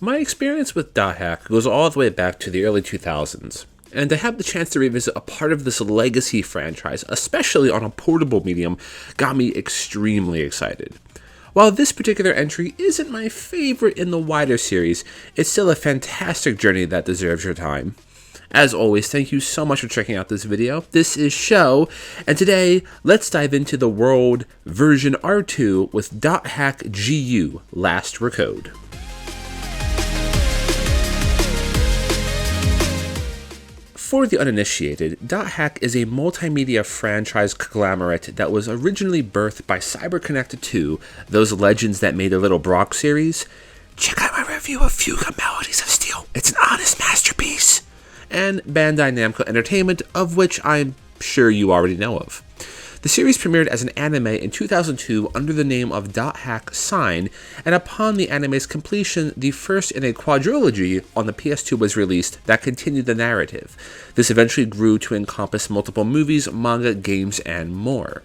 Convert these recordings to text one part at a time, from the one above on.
My experience with .hack goes all the way back to the early 2000s, and to have the chance to revisit a part of this legacy franchise, especially on a portable medium, got me extremely excited. While this particular entry isn't my favorite in the wider series, it's still a fantastic journey that deserves your time. As always, thank you so much for checking out this video. This is Sho, and today, let's dive into the world version R2 with .hack GU Last Recode. For the uninitiated, .hack is a multimedia franchise conglomerate that was originally birthed by CyberConnect 2, those legends that made the Little Brock series. Check out my review of Fuga Melodies of Steel. It's an honest masterpiece. And Bandai Namco Entertainment, of which I'm sure you already know of. The series premiered as an anime in 2002 under the name of .hack Sign, and upon the anime's completion, the first in a quadrilogy on the PS2 was released that continued the narrative. This eventually grew to encompass multiple movies, manga, games, and more.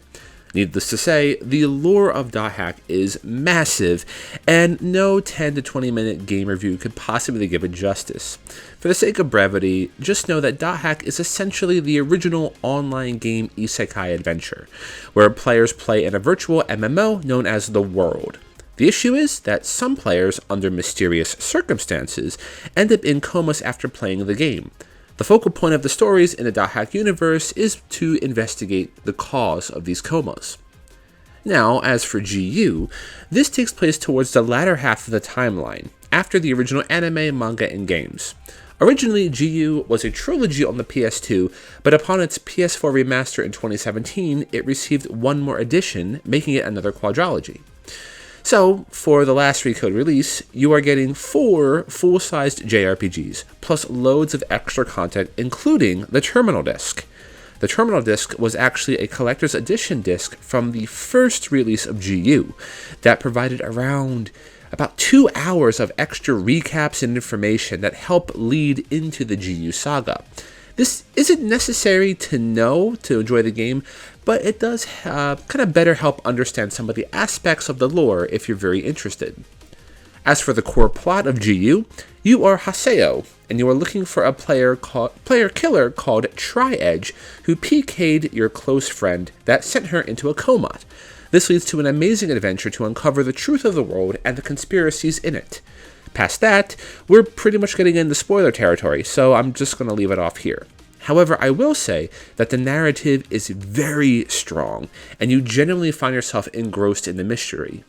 Needless to say, the lore of .hack is massive, and no 10 to 20 minute game review could possibly give it justice. For the sake of brevity, just know that .hack is essentially the original online game isekai adventure, where players play in a virtual MMO known as The World. The issue is that some players, under mysterious circumstances, end up in comas after playing the game. The focal point of the stories in the .hack universe is to investigate the cause of these comas. Now, as for GU, this takes place towards the latter half of the timeline, after the original anime, manga, and games. Originally, GU was a trilogy on the PS2, but upon its PS4 remaster in 2017, it received one more edition, making it another quadrilogy. So, for the last Recode release, you are getting 4 full-sized JRPGs, plus loads of extra content, including the Terminal Disc. The Terminal Disc was actually a collector's edition disc from the first release of GU that provided about 2 hours of extra recaps and information that help lead into the GU saga. This isn't necessary to know to enjoy the game, but it does kind of better help understand some of the aspects of the lore if you're very interested. As for the core plot of GU, you are Haseo, and you are looking for a player killer called Tri-Edge, who PK'd your close friend that sent her into a coma. This leads to an amazing adventure to uncover the truth of the world and the conspiracies in it. Past that, we're pretty much getting into spoiler territory, so I'm just going to leave it off here. However, I will say that the narrative is very strong, and you genuinely find yourself engrossed in the mystery.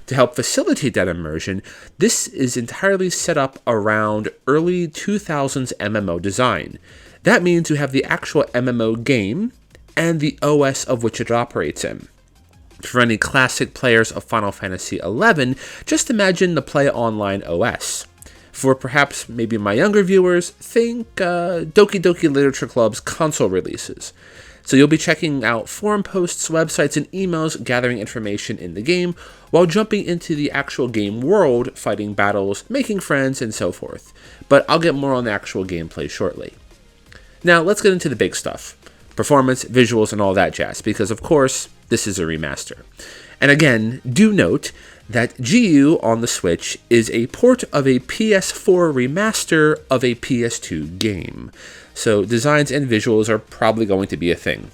To help facilitate that immersion, this is entirely set up around early 2000s MMO design. That means you have the actual MMO game and the OS of which it operates in. For any classic players of Final Fantasy XI, just imagine the Play Online OS. For perhaps maybe my younger viewers, think Doki Doki Literature Club's console releases. So you'll be checking out forum posts, websites, and emails, gathering information in the game, while jumping into the actual game world, fighting battles, making friends, and so forth. But I'll get more on the actual gameplay shortly. Now let's get into the big stuff. Performance, visuals, and all that jazz, because of course, this is a remaster. And again, do note that GU on the Switch is a port of a PS4 remaster of a PS2 game. So designs and visuals are probably going to be a thing.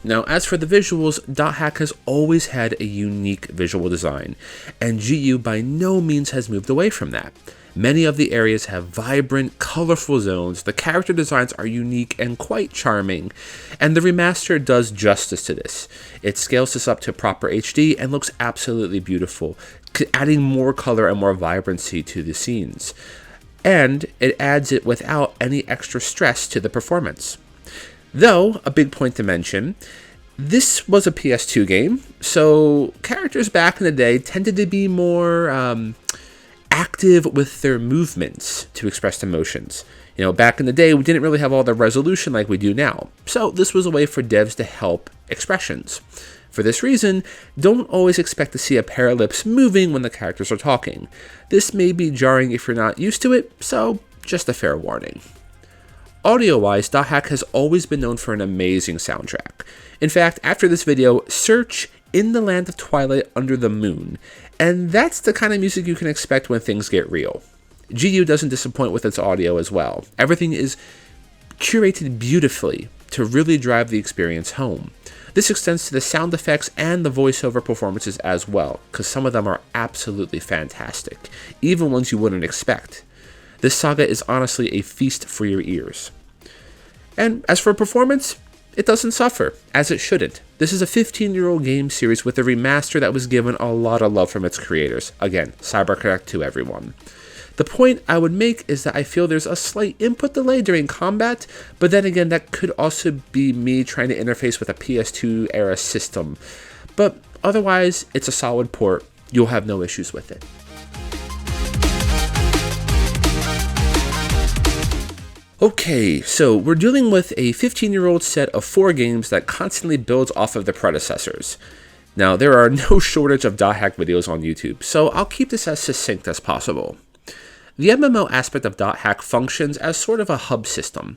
Now, as for the visuals, .hack has always had a unique visual design, and GU by no means has moved away from that. Many of the areas have vibrant, colorful zones, the character designs are unique and quite charming, and the remaster does justice to this. It scales this up to proper HD and looks absolutely beautiful, adding more color and more vibrancy to the scenes. And it adds it without any extra stress to the performance. Though, a big point to mention, this was a PS2 game, so characters back in the day tended to be more active with their movements to express emotions. You know, back in the day, we didn't really have all the resolution like we do now, so this was a way for devs to help expressions. For this reason, don't always expect to see a pair of lips moving when the characters are talking. This may be jarring if you're not used to it, so just a fair warning. Audio-wise, .hack has always been known for an amazing soundtrack. In fact, after this video, search In the Land of Twilight Under the Moon, and that's the kind of music you can expect when things get real. GU doesn't disappoint with its audio as well. Everything is curated beautifully to really drive the experience home. This extends to the sound effects and the voiceover performances as well, because some of them are absolutely fantastic, even ones you wouldn't expect. This saga is honestly a feast for your ears. And as for performance, it doesn't suffer, as it shouldn't. This is a 15-year-old game series with a remaster that was given a lot of love from its creators. Again, CyberConnect to everyone. The point I would make is that I feel there's a slight input delay during combat, but then again, that could also be me trying to interface with a PS2 era system. But otherwise, it's a solid port. You'll have no issues with it. Okay, so we're dealing with a 15-year-old set of 4 games that constantly builds off of the predecessors. Now, there are no shortage of .hack videos on YouTube, so I'll keep this as succinct as possible. The MMO aspect of .hack functions as sort of a hub system.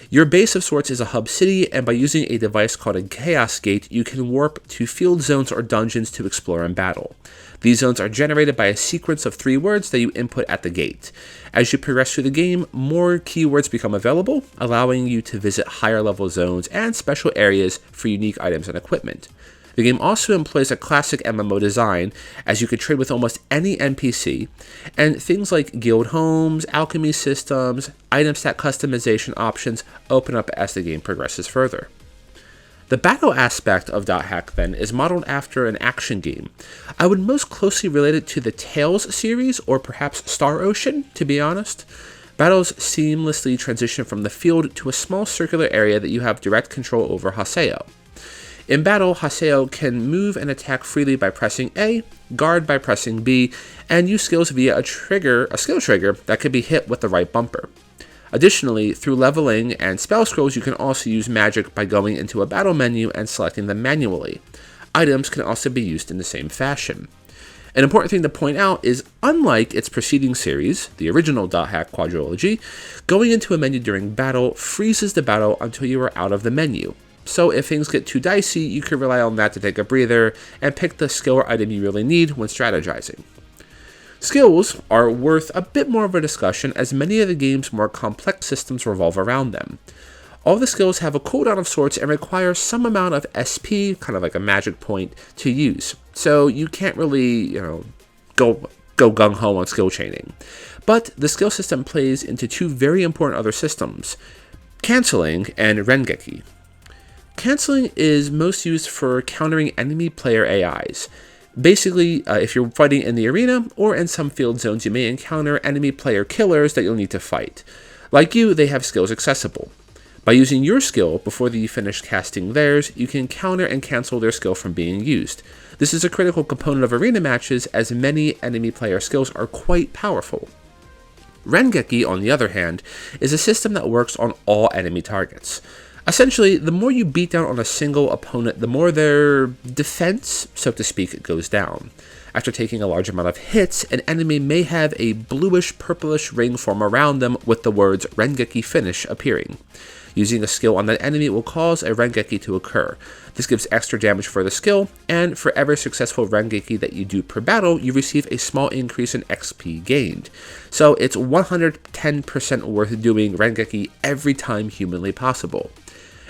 Your base of sorts is a hub city, and by using a device called a Chaos Gate, you can warp to field zones or dungeons to explore and battle. These zones are generated by a sequence of 3 words that you input at the gate. As you progress through the game, more keywords become available, allowing you to visit higher level zones and special areas for unique items and equipment. The game also employs a classic MMO design, as you could trade with almost any NPC, and things like guild homes, alchemy systems, item stat customization options open up as the game progresses further. The battle aspect of .hack then is modeled after an action game. I would most closely relate it to the Tales series, or perhaps Star Ocean, to be honest. Battles seamlessly transition from the field to a small circular area that you have direct control over Haseo. In battle, Haseo can move and attack freely by pressing A, guard by pressing B, and use skills via a skill trigger that can be hit with the right bumper. Additionally, through leveling and spell scrolls, you can also use magic by going into a battle menu and selecting them manually. Items can also be used in the same fashion. An important thing to point out is, unlike its preceding series, the original .hack quadrilogy, going into a menu during battle freezes the battle until you are out of the menu. So if things get too dicey, you can rely on that to take a breather and pick the skill or item you really need when strategizing. Skills are worth a bit more of a discussion, as many of the game's more complex systems revolve around them. All the skills have a cooldown of sorts and require some amount of SP, kind of like a magic point, to use. So you can't really, go gung-ho on skill chaining. But the skill system plays into 2 very important other systems, canceling and rengeki. Canceling is most used for countering enemy player AIs. Basically, if you're fighting in the arena or in some field zones, you may encounter enemy player killers that you'll need to fight. Like you, they have skills accessible. By using your skill before you finish casting theirs, you can counter and cancel their skill from being used. This is a critical component of arena matches, as many enemy player skills are quite powerful. Rengeki, on the other hand, is a system that works on all enemy targets. Essentially, the more you beat down on a single opponent, the more their defense, so to speak, goes down. After taking a large amount of hits, an enemy may have a bluish-purplish ring form around them with the words Rengeki Finish appearing. Using a skill on that enemy will cause a Rengeki to occur. This gives extra damage for the skill, and for every successful Rengeki that you do per battle, you receive a small increase in XP gained. So it's 110% worth doing Rengeki every time humanly possible.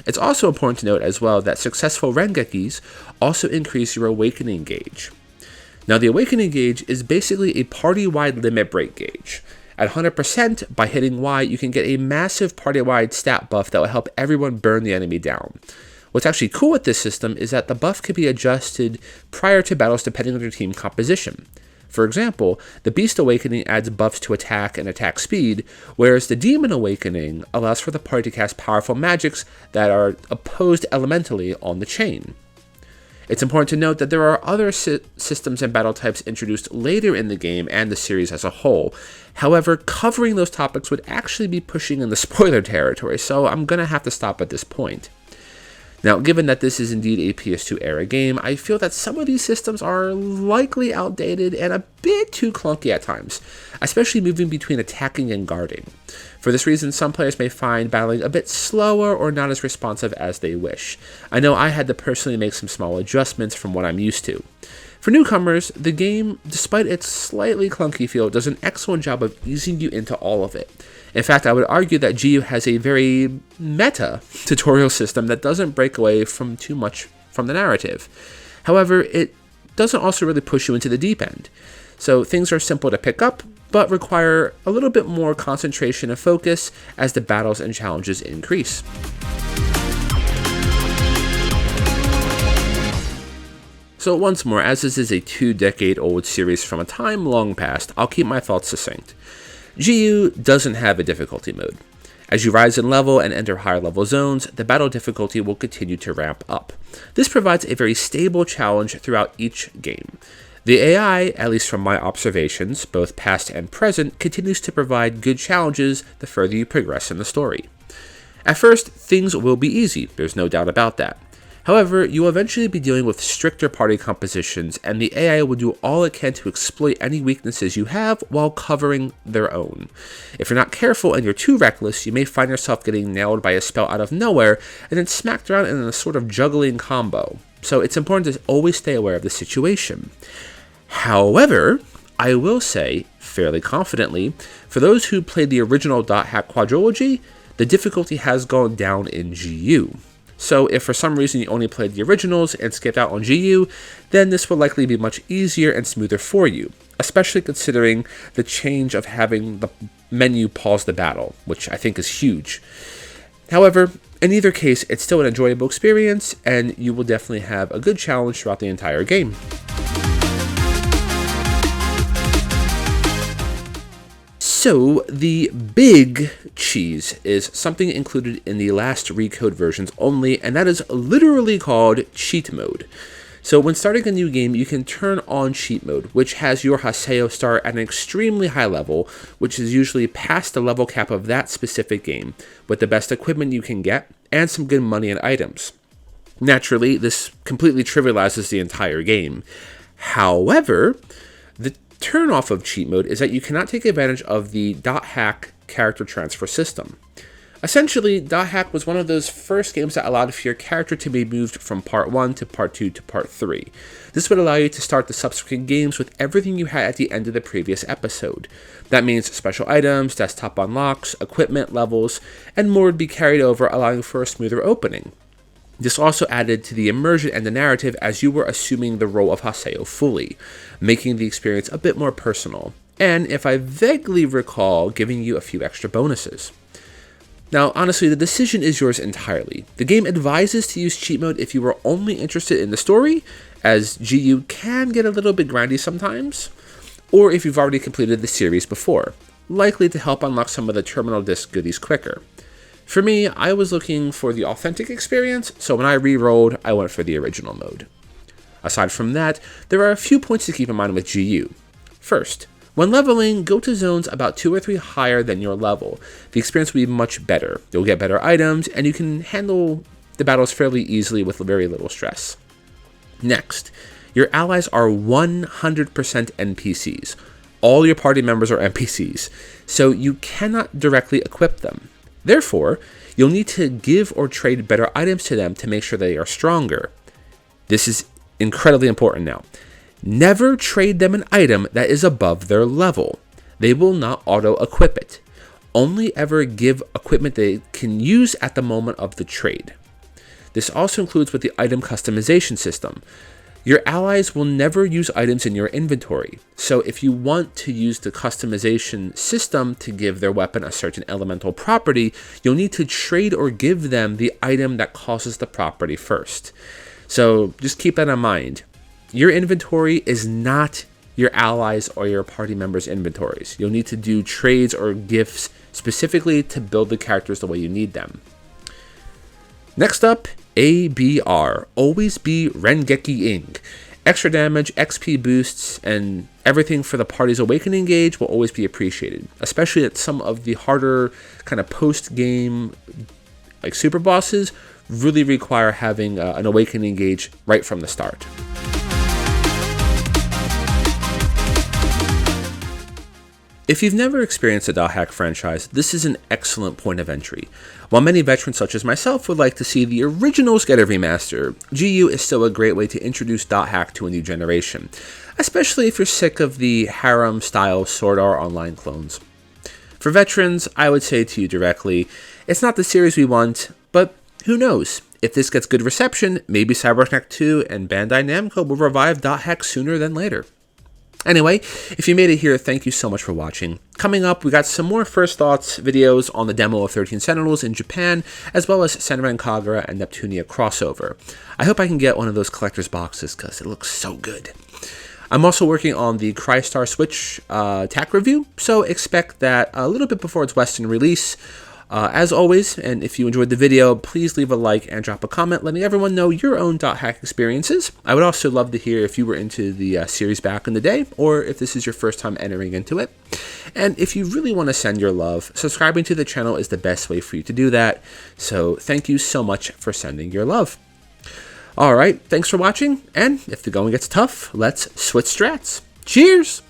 It's also important to note as well that successful Rengekis also increase your Awakening gauge. Now, the Awakening gauge is basically a party-wide limit break gauge. At 100%, by hitting Y, you can get a massive party-wide stat buff that will help everyone burn the enemy down. What's actually cool with this system is that the buff can be adjusted prior to battles depending on your team composition. For example, the Beast Awakening adds buffs to attack and attack speed, whereas the Demon Awakening allows for the party to cast powerful magics that are opposed elementally on the chain. It's important to note that there are other systems and battle types introduced later in the game and the series as a whole. However, covering those topics would actually be pushing in the spoiler territory, so I'm going to have to stop at this point. Now, given that this is indeed a PS2 era game, I feel that some of these systems are likely outdated and a bit too clunky at times, especially moving between attacking and guarding. For this reason, some players may find battling a bit slower or not as responsive as they wish. I know I had to personally make some small adjustments from what I'm used to. For newcomers, the game, despite its slightly clunky feel, does an excellent job of easing you into all of it. In fact, I would argue that GU has a very meta tutorial system that doesn't break away from too much from the narrative. However, it doesn't also really push you into the deep end. So things are simple to pick up, but require a little bit more concentration and focus as the battles and challenges increase. So once more, as this is a 2-decade-old series from a time long past, I'll keep my thoughts succinct. GU doesn't have a difficulty mode. As you rise in level and enter higher level zones, the battle difficulty will continue to ramp up. This provides a very stable challenge throughout each game. The AI, at least from my observations, both past and present, continues to provide good challenges the further you progress in the story. At first, things will be easy, there's no doubt about that. However, you will eventually be dealing with stricter party compositions, and the AI will do all it can to exploit any weaknesses you have while covering their own. If you're not careful and you're too reckless, you may find yourself getting nailed by a spell out of nowhere and then smacked around in a sort of juggling combo. So it's important to always stay aware of the situation. However, I will say, fairly confidently, for those who played the original .hack quadrilogy, the difficulty has gone down in GU. So if for some reason you only played the originals and skipped out on GU, then this will likely be much easier and smoother for you, especially considering the change of having the menu pause the battle, which I think is huge. However, in either case, it's still an enjoyable experience, and you will definitely have a good challenge throughout the entire game. So, the big cheese is something included in the last Recode versions only, and that is literally called cheat mode. So when starting a new game, you can turn on cheat mode, which has your Haseo start at an extremely high level, which is usually past the level cap of that specific game, with the best equipment you can get, and some good money and items. Naturally, this completely trivializes the entire game. However, the turn-off of cheat mode is that you cannot take advantage of the .hack character transfer system. Essentially, .hack was one of those first games that allowed for your character to be moved from Part 1 to Part 2 to Part 3. This would allow you to start the subsequent games with everything you had at the end of the previous episode. That means special items, desktop unlocks, equipment levels, and more would be carried over, allowing for a smoother opening. This also added to the immersion and the narrative as you were assuming the role of Haseo fully, making the experience a bit more personal, and if I vaguely recall, giving you a few extra bonuses. Now, honestly, the decision is yours entirely. The game advises to use cheat mode if you are only interested in the story, as GU can get a little bit grindy sometimes, or if you've already completed the series before, likely to help unlock some of the terminal disc goodies quicker. For me, I was looking for the authentic experience, so when I re-rolled, I went for the original mode. Aside from that, there are a few points to keep in mind with GU. First, when leveling, go to zones about 2 or 3 higher than your level. The experience will be much better. You'll get better items, and you can handle the battles fairly easily with very little stress. Next, your allies are 100% NPCs. All your party members are NPCs, so you cannot directly equip them. Therefore, you'll need to give or trade better items to them to make sure they are stronger. This is incredibly important now. Never trade them an item that is above their level. They will not auto-equip it. Only ever give equipment they can use at the moment of the trade. This also includes with the item customization system. Your allies will never use items in your inventory, so if you want to use the customization system to give their weapon a certain elemental property, you'll need to trade or give them the item that causes the property first. So just keep that in mind. Your inventory is not your allies or your party members' inventories. You'll need to do trades or gifts specifically to build the characters the way you need them. Next up, ABR, always be Rengeki-ing. Extra damage, XP boosts, and everything for the party's awakening gauge will always be appreciated, especially at some of the harder kind of post-game like super bosses really require having an awakening gauge right from the start. If you've never experienced the .hack franchise, this is an excellent point of entry. While many veterans such as myself would like to see the originals get a remaster, GU is still a great way to introduce .hack to a new generation, especially if you're sick of the harem-style Sword Art Online clones. For veterans, I would say to you directly, it's not the series we want, but who knows? If this gets good reception, maybe CyberConnect 2 and Bandai Namco will revive .hack sooner than later. Anyway, if you made it here, thank you so much for watching. Coming up, we got some more First Thoughts videos on the demo of 13 Sentinels in Japan, as well as Senran Kagura and Neptunia crossover. I hope I can get one of those collector's boxes, because it looks so good. I'm also working on the Crystar Switch TAC review, so expect that a little bit before its Western release. As always, and if you enjoyed the video, please leave a like and drop a comment letting everyone know your own .hack experiences. I would also love to hear if you were into the series back in the day, or if this is your first time entering into it. And if you really want to send your love, subscribing to the channel is the best way for you to do that. So thank you so much for sending your love. Alright, thanks for watching, and if the going gets tough, let's switch strats. Cheers!